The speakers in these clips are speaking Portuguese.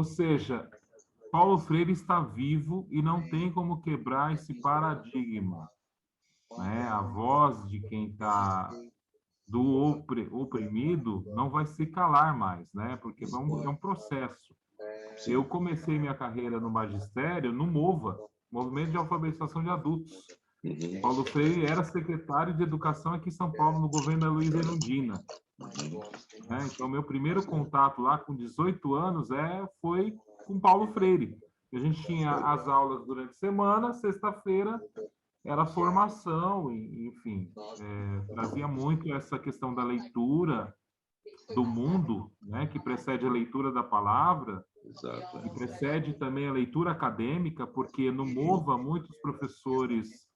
Ou seja, Paulo Freire está vivo e não tem como quebrar esse paradigma, né? A voz de quem está do oprimido não vai se calar mais, né? Porque é um processo. Eu comecei minha carreira no magistério no MOVA, Movimento de Alfabetização de Adultos. Paulo Freire era secretário de Educação aqui em São Paulo, no governo da Luiza Erundina. Então, meu primeiro contato lá, com 18 anos, foi com Paulo Freire. A gente tinha as aulas durante a semana, sexta-feira era formação, enfim, trazia muito essa questão da leitura do mundo, né, que precede a leitura da palavra, Exato. e precede também a leitura acadêmica, porque no MOVA muitos professores,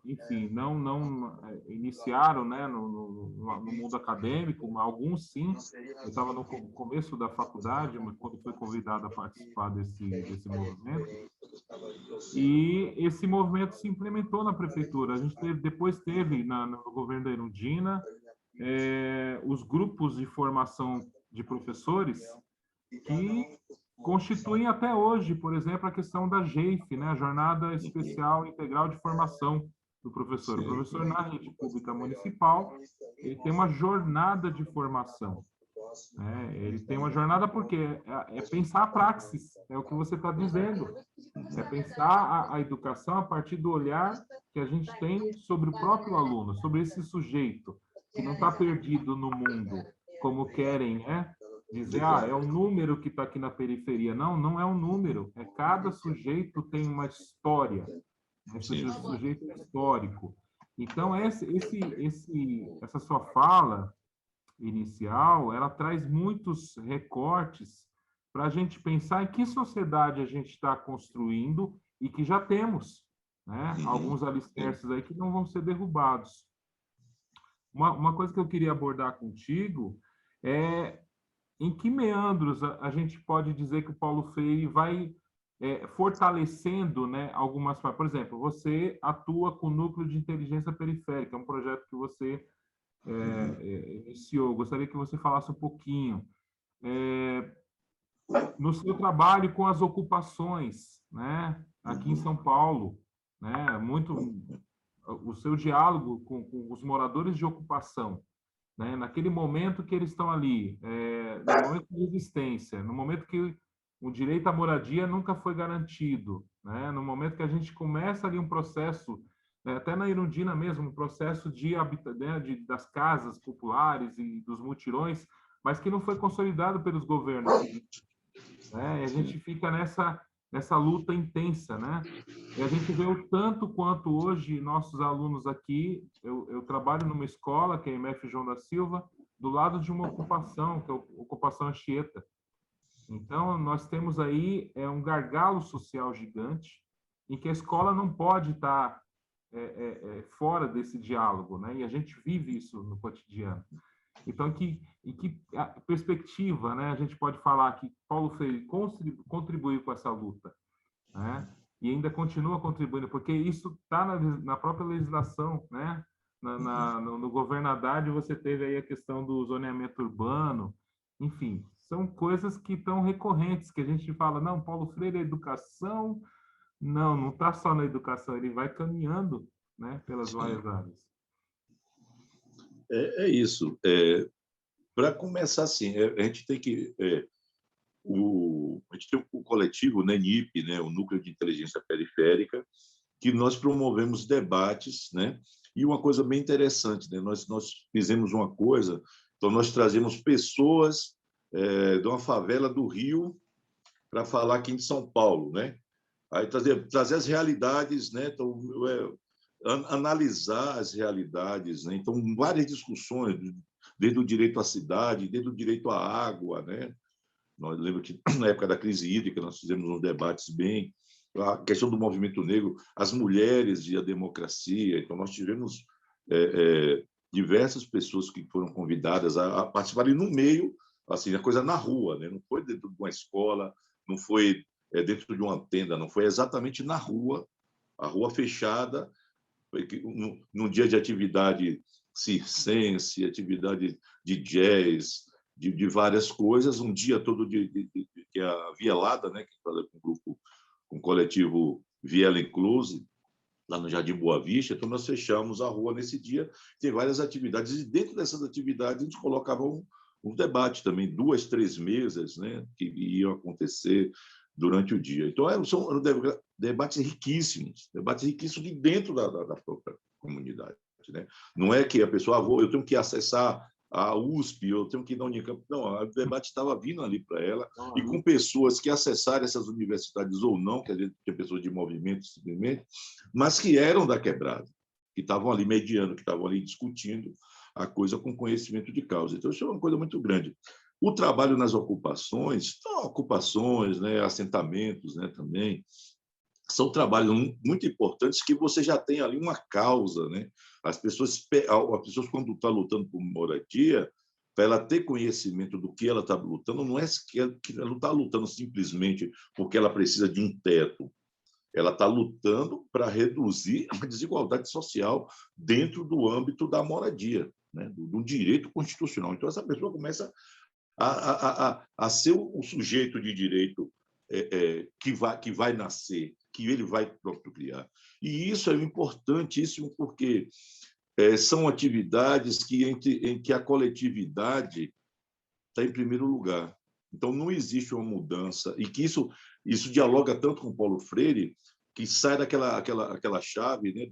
enfim, não iniciaram, né, no mundo acadêmico, alguns sim. Eu estava no começo da faculdade, quando fui convidado a participar desse movimento, e esse movimento se implementou na prefeitura. A gente depois teve no governo da Erundina os grupos de formação de professores que constituem até hoje, por exemplo, a questão da GEIF, né, a Jornada Especial Integral de Formação do Professor. O professor, na rede pública municipal, ele tem uma jornada de formação. Ele tem uma jornada porque é pensar a praxis, é o que você está dizendo. É pensar a educação a partir do olhar que a gente tem sobre o próprio aluno, sobre esse sujeito, que não está perdido no mundo, como querem, né? Dizer, é um número que está aqui na periferia. Não, não é um número. Cada sujeito tem uma história. Esse sujeito é histórico. Então, essa sua fala inicial, ela traz muitos recortes para a gente pensar em que sociedade a gente está construindo e que já temos, né? Alguns alicerces aí que não vão ser derrubados. Uma coisa que eu queria abordar contigo é em que meandros a gente pode dizer que o Paulo Freire vai fortalecendo, né, algumas... Por exemplo, você atua com o Núcleo de Inteligência Periférica, é um projeto que você iniciou. Gostaria que você falasse um pouquinho no seu trabalho com as ocupações, né, aqui em São Paulo, né, muito o seu diálogo com os moradores de ocupação, né, naquele momento que eles estão ali, no momento de resistência, no momento que o direito à moradia nunca foi garantido, né, no momento que a gente começa ali um processo, até na Erundina mesmo, um processo das casas populares e dos mutirões, mas que não foi consolidado pelos governos, né? E a gente fica nessa luta intensa, né? E a gente vê o tanto quanto hoje nossos alunos aqui, eu trabalho numa escola, que é a MF João da Silva, do lado de uma ocupação, que é a ocupação Anchieta. Então, nós temos aí um gargalo social gigante, em que a escola não pode estar fora desse diálogo, né? E a gente vive isso no cotidiano. Então, em que perspectiva, né, a gente pode falar que Paulo Freire contribuiu com essa luta, né? E ainda continua contribuindo, porque isso está na própria legislação, né? No governo Haddad você teve aí a questão do zoneamento urbano, enfim, são coisas que estão recorrentes, que a gente fala, não, Paulo Freire é educação, não está só na educação, ele vai caminhando, né, pelas várias áreas. É isso. Para começar, assim, a gente tem que... a gente tem o coletivo, né, NIP, né, o Núcleo de Inteligência Periférica, que nós promovemos debates, né? E uma coisa bem interessante, né? Nós fizemos uma coisa, então nós trazemos pessoas de uma favela do Rio para falar aqui em São Paulo, né? Aí trazer as realidades, né? Então, analisar as realidades, né? Então, várias discussões, desde o direito à cidade, desde o direito à água, né? Nós lembro que na época da crise hídrica nós fizemos uns debates bem a questão do movimento negro, as mulheres e a democracia. Então nós tivemos diversas pessoas que foram convidadas a participarem no meio, assim, a coisa na rua, né? Não foi dentro de uma escola, não foi dentro de uma tenda, não foi exatamente na rua, a rua fechada, num dia de atividade circense, atividade de jazz, de várias coisas, um dia todo que é a Vielada, né, que fala com o grupo, com o coletivo Viela Incluse, lá no Jardim Boa Vista. Então, nós fechamos a rua nesse dia, tem várias atividades, e dentro dessas atividades a gente colocava um debate também, 2, 3 mesas, né, que iam acontecer durante o dia. Então, eram debates riquíssimos de dentro da própria comunidade, né? Não é que a pessoa, eu tenho que acessar a USP, eu tenho que ir na Unicamp. Não, o debate estava vindo ali para ela, e com pessoas que acessaram essas universidades ou não, que a gente tinha pessoas de movimento, simplesmente, mas que eram da quebrada, que estavam ali mediando, que estavam ali discutindo a coisa com conhecimento de causa. Então, isso é uma coisa muito grande. O trabalho nas ocupações, né, assentamentos, né, também, são trabalhos muito importantes, que você já tem ali uma causa, né? As pessoas quando estão lutando por moradia, para ela ter conhecimento do que ela está lutando, não é que ela não está lutando simplesmente porque ela precisa de um teto. Ela está lutando para reduzir a desigualdade social dentro do âmbito da moradia, né? do direito constitucional. Então, essa pessoa começa a ser o sujeito de direito que vai nascer, que ele vai próprio criar. E isso é importantíssimo, porque são atividades em que a coletividade está em primeiro lugar. Então, não existe uma mudança, e que isso dialoga tanto com Paulo Freire, que sai daquela chave, né,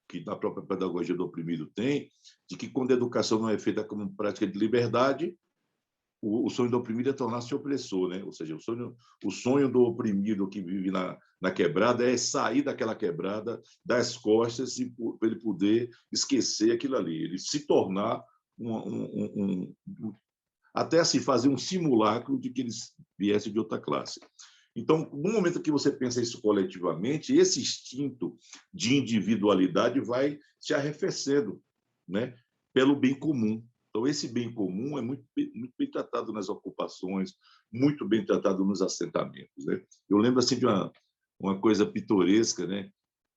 que a própria pedagogia do oprimido tem, de que quando a educação não é feita como prática de liberdade, o sonho do oprimido é tornar-se opressor, né? Ou seja, o sonho do oprimido que vive na quebrada é sair daquela quebrada, das costas, e para ele poder esquecer aquilo ali, ele se tornar até assim fazer um simulacro de que ele viesse de outra classe. Então, no momento que você pensa isso coletivamente, esse instinto de individualidade vai se arrefecendo, né, pelo bem comum. Então, esse bem comum é muito bem tratado nas ocupações, muito bem tratado nos assentamentos, né? Eu lembro assim de uma coisa pitoresca, né?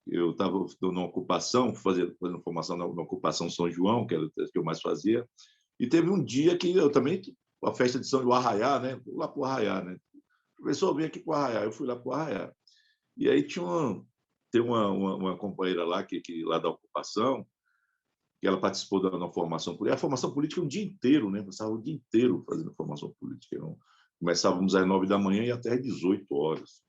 Eu estava numa ocupação, fazendo formação na ocupação São João, que era o que eu mais fazia, e teve um dia que eu também, a festa de São João, Arraiá, né? Fui lá para o Arraiá, né? O professor veio aqui para o Arraiá, eu fui lá para o Arraiá. E aí tem uma companheira lá, lá da ocupação, que ela participou da formação política. A formação política é um dia inteiro, né? Passava o dia inteiro fazendo formação política. Começávamos às 9 da manhã e até às 18 horas.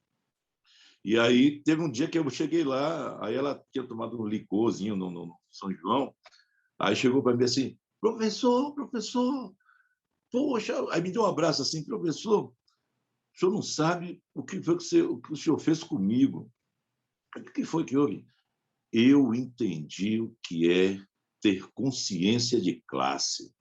E aí teve um dia que eu cheguei lá, aí ela tinha tomado um licorzinho no São João, aí chegou para mim assim, professor, poxa, aí me deu um abraço assim, professor, o senhor não sabe o que foi que o senhor fez comigo. O que foi que houve? Eu entendi o que é ter consciência de classe,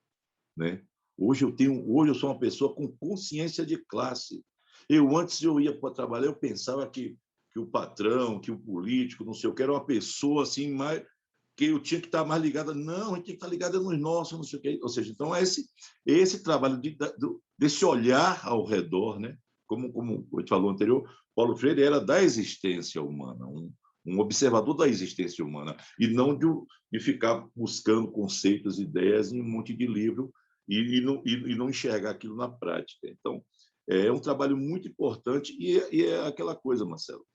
né? Hoje eu sou uma pessoa com consciência de classe. Antes eu ia para trabalhar, eu pensava que o patrão, que o político, não sei o que, era uma pessoa assim mais que eu tinha que estar mais ligada. Não, a gente tem que estar ligada nos nossos, não sei o que. Ou seja, então esse trabalho desse olhar ao redor, né? Como a gente falou anterior, Paulo Freire era da existência humana, um observador da existência humana, e não de ficar buscando conceitos, ideias em um monte de livro e não enxergar aquilo na prática. Então, é um trabalho muito importante, e é aquela coisa, Marcelo,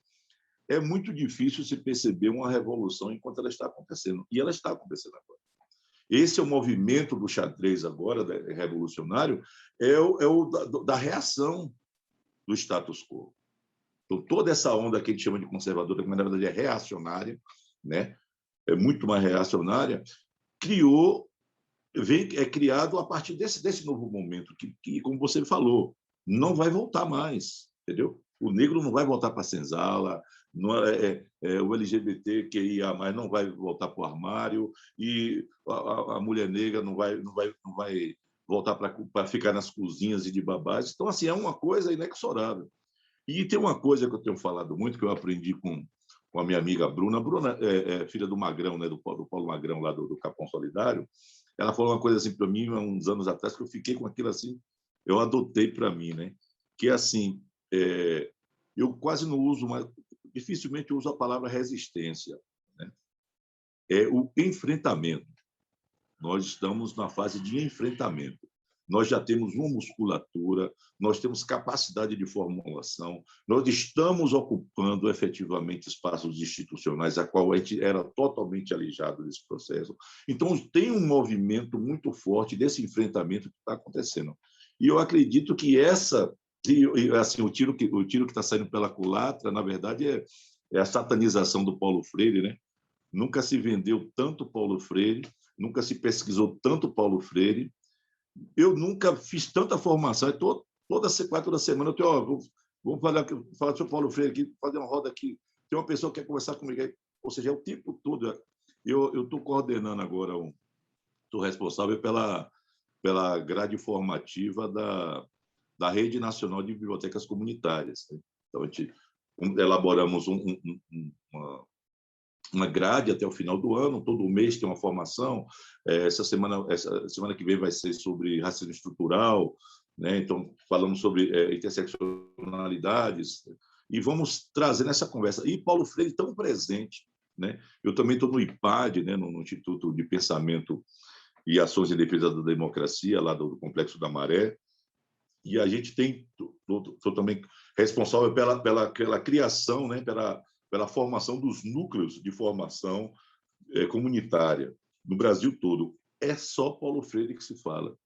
é muito difícil se perceber uma revolução enquanto ela está acontecendo, e ela está acontecendo agora. Esse é o movimento do xadrez agora, revolucionário, da reação do status quo. Então, toda essa onda que a gente chama de conservadora, que na verdade é reacionária, né? É muito mais reacionária, é criado a partir desse novo momento, que, como você falou, não vai voltar mais, entendeu? O negro não vai voltar para a senzala, o LGBTQIA+, não vai voltar para o armário, e a mulher negra não vai voltar para ficar nas cozinhas e de babás. Então, assim, é uma coisa inexorável. E tem uma coisa que eu tenho falado muito, que eu aprendi com a minha amiga Bruna. A Bruna é filha do Magrão, né, do Paulo Magrão, lá do Capão Solidário. Ela falou uma coisa assim para mim, há uns anos atrás, que eu fiquei com aquilo assim, eu adotei para mim, né? Que é assim, eu quase não uso, dificilmente uso a palavra resistência, né? É o enfrentamento. Nós estamos na fase de enfrentamento. nós já temos uma musculatura, nós temos capacidade de formulação, nós estamos ocupando efetivamente espaços institucionais, a qual a gente era totalmente alijado desse processo. Então, tem um movimento muito forte desse enfrentamento que está acontecendo. E eu acredito que assim, o tiro que está saindo pela culatra, na verdade, é a satanização do Paulo Freire, né? Nunca se vendeu tanto Paulo Freire, nunca se pesquisou tanto Paulo Freire. Eu nunca fiz tanta formação. Toda semana eu tenho, vou falar sobre Paulo Freire aqui, fazer uma roda aqui. Tem uma pessoa que quer conversar comigo. Ou seja, é o tempo todo. Eu estou coordenando agora, estou responsável pela grade formativa da Rede Nacional de Bibliotecas Comunitárias. Então, a gente elaboramos uma grade até o final do ano, todo mês tem uma formação. Essa semana que vem vai ser sobre racismo estrutural, né? Então, falamos sobre interseccionalidades, e vamos trazer nessa conversa. E Paulo Freire tão presente, né? Eu também estou no IPAD, né? no Instituto de Pensamento e Ações em Defesa da Democracia, lá do Complexo da Maré, e a gente estou também responsável pela criação, né? pela formação dos núcleos de formação comunitária no Brasil todo. É só Paulo Freire que se fala.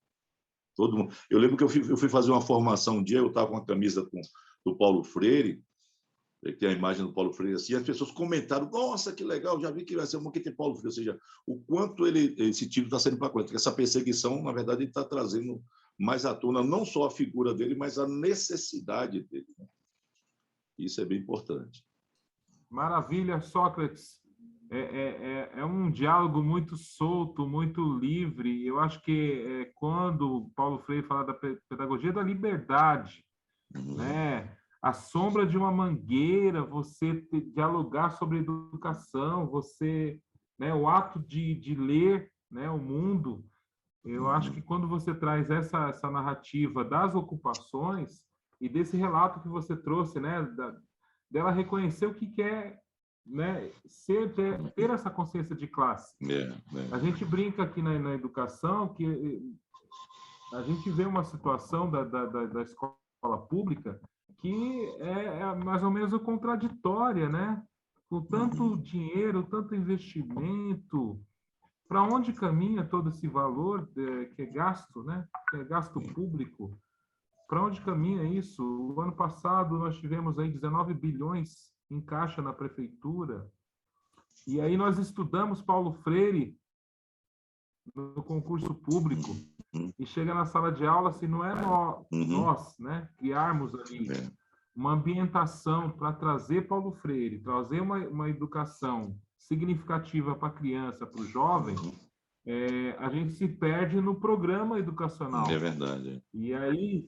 Todo mundo. Eu lembro que eu fui fazer uma formação um dia, eu estava com a camisa do Paulo Freire, tem a imagem do Paulo Freire assim, e as pessoas comentaram: nossa, que legal, já vi que vai ser uma que tem Paulo Freire. Ou seja, o quanto esse título está sendo para coisa. Essa perseguição, na verdade, ele está trazendo mais à tona não só a figura dele, mas a necessidade dele. Isso é bem importante. Maravilha, Sócrates. É um diálogo muito solto, muito livre. Eu acho que quando Paulo Freire fala da pedagogia da liberdade, né? A sombra de uma mangueira, você dialogar sobre educação, né? O ato de ler, né? O mundo. Eu acho que quando você traz essa narrativa das ocupações e desse relato que você trouxe, né? Dela reconhecer o que quer, né, ter essa consciência de classe. A gente brinca aqui na educação que a gente vê uma situação da escola pública que é mais ou menos contraditória, né? Com tanto dinheiro, tanto investimento, para onde caminha todo esse valor que é gasto, né? Que é gasto público? Para onde caminha isso? O ano passado nós tivemos aí 19 bilhões em caixa na prefeitura. E aí nós estudamos Paulo Freire no concurso público e chega na sala de aula, se não é nós, né, criarmos ali uma ambientação para trazer Paulo Freire, trazer uma educação significativa para a criança, para o jovem, a gente se perde no programa educacional. É verdade. E aí,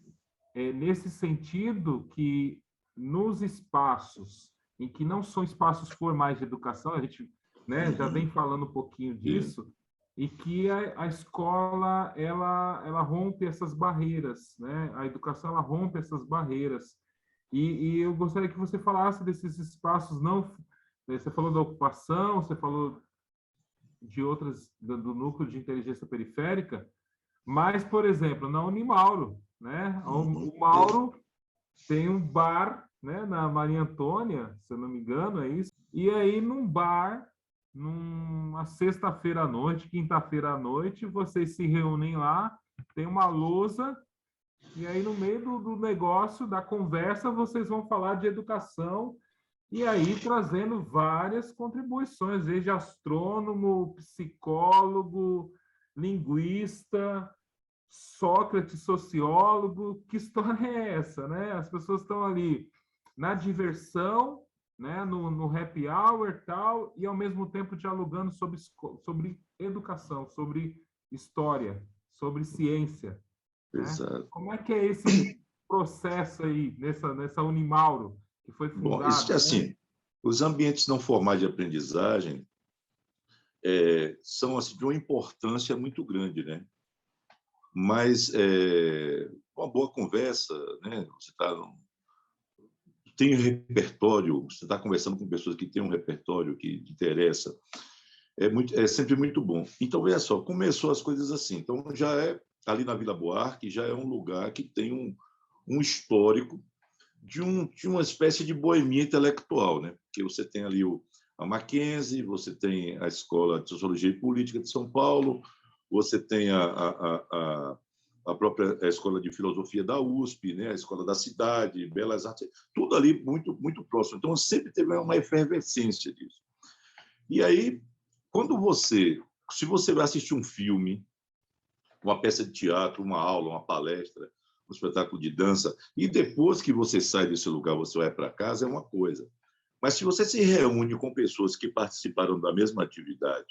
nesse sentido que nos espaços em que não são espaços formais de educação, a gente, né, já vem falando um pouquinho disso, e que a escola ela rompe essas barreiras, né? A educação ela rompe essas barreiras. E eu gostaria que você falasse desses espaços não. Você falou da ocupação, você falou de outras do núcleo de inteligência periférica, mas, por exemplo, na Unimauro, né? O Mauro tem um bar, né, na Maria Antônia, se eu não me engano, é isso. E aí, num bar, numa sexta-feira à noite, quinta-feira à noite, vocês se reúnem lá, tem uma lousa, e aí, no meio do negócio, da conversa, vocês vão falar de educação, e aí trazendo várias contribuições, desde astrônomo, psicólogo, linguista, Sócrates, sociólogo. Que história é essa, né? As pessoas estão ali na diversão, né? no happy hour tal, e ao mesmo tempo dialogando sobre educação, sobre história, sobre ciência. Né? Como é que é esse processo aí, nessa Unimauro, que foi fundada? Bom, isso é assim, os ambientes não formais de aprendizagem são assim, de uma importância muito grande, né? Mas uma boa conversa, né? Você tem um repertório, você está conversando com pessoas que têm um repertório que te interessa, é sempre muito bom. Então, veja só, começou as coisas assim. Então, já ali na Vila Buarque, já é um lugar que tem um histórico de uma espécie de boemia intelectual, né? Porque você tem ali a Mackenzie, você tem a Escola de Sociologia e Política de São Paulo, você tem a própria Escola de Filosofia da USP, né? A Escola da Cidade, Belas Artes, tudo ali muito, muito próximo. Então, sempre teve uma efervescência disso. E aí, se você vai assistir um filme, uma peça de teatro, uma aula, uma palestra, um espetáculo de dança, e depois que você sai desse lugar, você vai para casa, é uma coisa. Mas se você se reúne com pessoas que participaram da mesma atividade,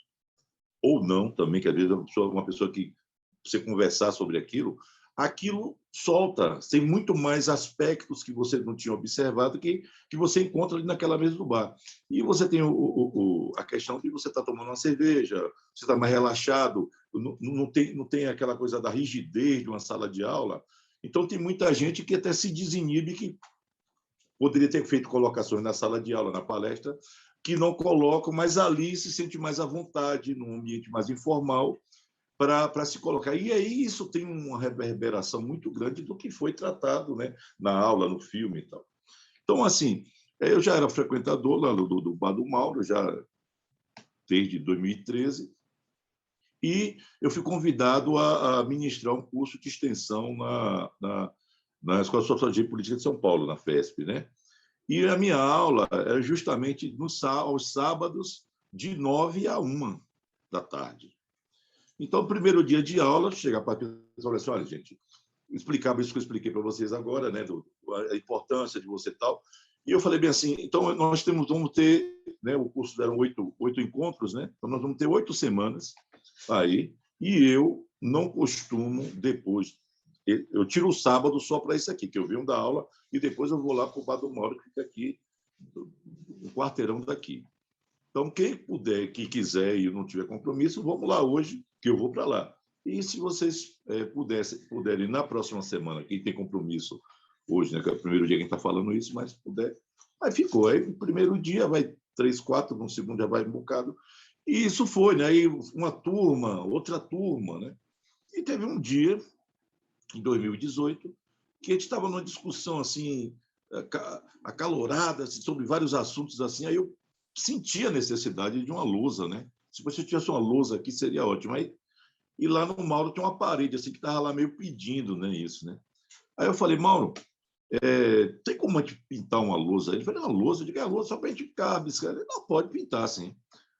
ou não também, que às vezes uma pessoa que você conversar sobre aquilo solta, tem muito mais aspectos que você não tinha observado que você encontra ali naquela mesa do bar. E você tem a questão de você estar tomando uma cerveja, você está mais relaxado, não tem aquela coisa da rigidez de uma sala de aula. Então, tem muita gente que até se desinibe, que poderia ter feito colocações na sala de aula, na palestra, que não colocam, mas ali se sente mais à vontade, num ambiente mais informal, para se colocar. E aí isso tem uma reverberação muito grande do que foi tratado, né, na aula, no filme e tal. Então, assim, eu já era frequentador lá do Bar do Mauro, já desde 2013, e eu fui convidado a ministrar um curso de extensão na Escola de Sociologia e Política de São Paulo, na FESP, né? E a minha aula era justamente aos sábados, de 9 a 1 da tarde. Então, o primeiro dia de aula, chega para a pessoa e fala assim: olha, gente, explicava isso que eu expliquei para vocês agora, né, a importância de você tal. E eu falei bem assim: então, nós vamos ter, né, o curso deram 8 encontros, né? Então, nós vamos ter 8 semanas aí, e eu não costumo, depois, eu tiro o sábado só para isso aqui, que eu venho da aula, e depois eu vou lá para o Bar do Mauro, que fica aqui, um quarteirão daqui. Então, quem puder, quem quiser e não tiver compromisso, vamos lá hoje, que eu vou para lá. E se vocês puderem, na próxima semana, quem tem compromisso hoje, né, que é o primeiro dia que a gente está falando isso, mas puder, aí ficou. Aí, no primeiro dia vai 3, 4, no segundo já vai um bocado. E isso foi, né? Aí uma turma, outra turma, né? E teve um dia, em 2018, que a gente estava numa discussão assim, acalorada, assim, sobre vários assuntos assim. Aí eu senti a necessidade de uma lousa, né? Se você tivesse uma lousa aqui, seria ótimo. Aí, e lá no Mauro tem uma parede assim que estava lá meio pedindo, né, isso, né? Aí eu falei: Mauro, tem como a gente pintar uma lousa? Ele falou: uma lousa? Eu digo: a lousa só para a gente ficar biscando. Ele: não, pode pintar, sim.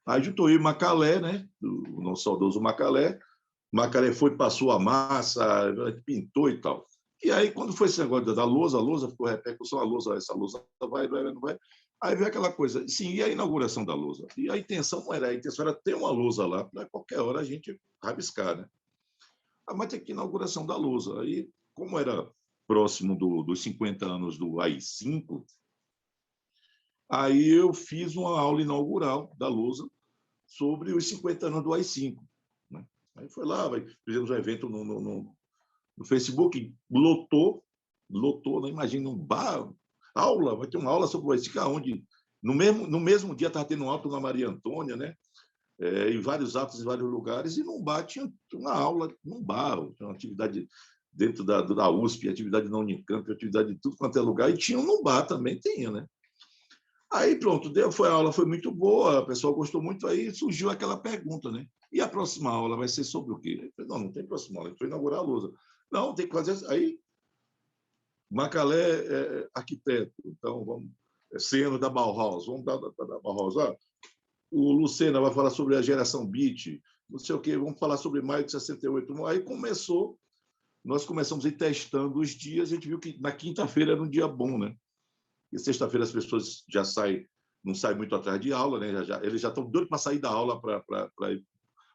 Aí juntou eu e o Macalé, né? O nosso saudoso Macalé. O Macalé foi, passou a massa, pintou e tal. E aí, quando foi esse negócio da lousa, a lousa ficou repercussão, essa lousa vai, não vai. Aí veio aquela coisa, sim, e a inauguração da lousa? E a intenção não era, a intenção era ter uma lousa lá, para qualquer hora a gente rabiscar, né? Mas tem que inauguração da lousa. Aí, como era próximo dos 50 anos do AI-5, aí eu fiz uma aula inaugural da lousa sobre os 50 anos do AI-5. Né? Aí foi lá, fizemos um evento no Facebook, lotou, né? Imagina um bar, aula, vai ter uma aula sobre o AI-5, onde no mesmo dia estava tendo um ato na Maria Antônia, né? Em vários atos em vários lugares, e num bar tinha uma aula, num bar, tinha uma atividade dentro da USP, atividade na Unicamp, atividade de tudo quanto é lugar, e tinha num bar também, tinha, né? Aí pronto, a aula foi muito boa, o pessoal gostou muito, aí surgiu aquela pergunta, né? E a próxima aula vai ser sobre o quê? Eu falei: não tem próxima aula, a gente vai inaugurar a lousa. Não, tem que fazer. Aí, Macalé é arquiteto, então vamos. Ceno da Bauhaus, vamos dar da Bauhaus. O Lucena vai falar sobre a geração beat, não sei o quê, vamos falar sobre maio de 68. Aí nós começamos a ir testando os dias, a gente viu que na quinta-feira era um dia bom, né? E sexta-feira as pessoas já não saem muito atrás de aula, né? Eles já estão doidos para sair da aula para ir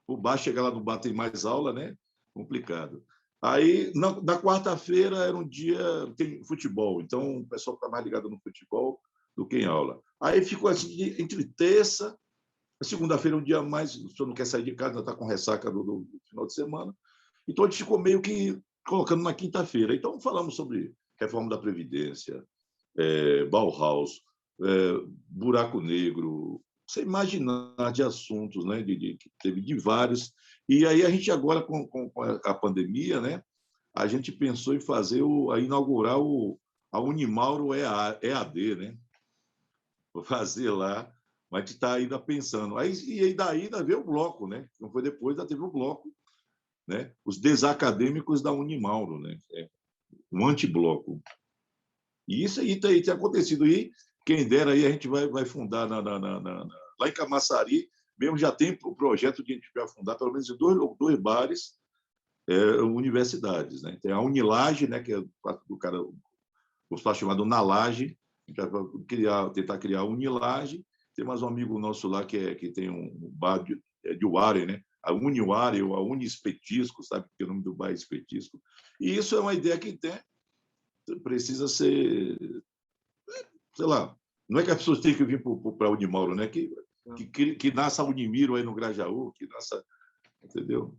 para o bar, chegar lá no bar tem mais aula, né? Complicado. Aí, na quarta-feira era um dia, tem futebol, então o pessoal está mais ligado no futebol do que em aula. Aí ficou assim, entre terça, segunda-feira um dia mais, o senhor não quer sair de casa, ainda está com ressaca do final de semana. Então a gente ficou meio que colocando na quinta-feira. Então falamos sobre reforma da Previdência, Bauhaus, buraco negro, você imaginar de assuntos, né, que teve de vários, E aí a gente agora, com a pandemia, né, a gente pensou em inaugurar a Unimauro EAD, né? Vou fazer lá, mas a gente está ainda pensando. E daí ainda veio o bloco, né? Não foi depois, ainda teve o bloco, né? Os desacadêmicos da Unimauro, né? Um antibloco. E isso aí tem acontecido. E quem dera aí a gente vai fundar lá em Camaçari, mesmo já tem o projeto de a gente vai fundar pelo menos dois bares, universidades, né? Tem a Unilage, né? Que é do cara, o espaço chamado Nalage, a gente vai tentar criar a Unilage. Tem mais um amigo nosso lá que tem um bar de Ware, né? A Uniware ou a Unispetisco, sabe? Que é o nome do bar é Espetisco. E isso é uma ideia que precisa ser, sei lá, não é que as pessoas têm que vir para a Unimauro, né? Que nasça a Unimiro aí no Grajaú, que nasça, entendeu?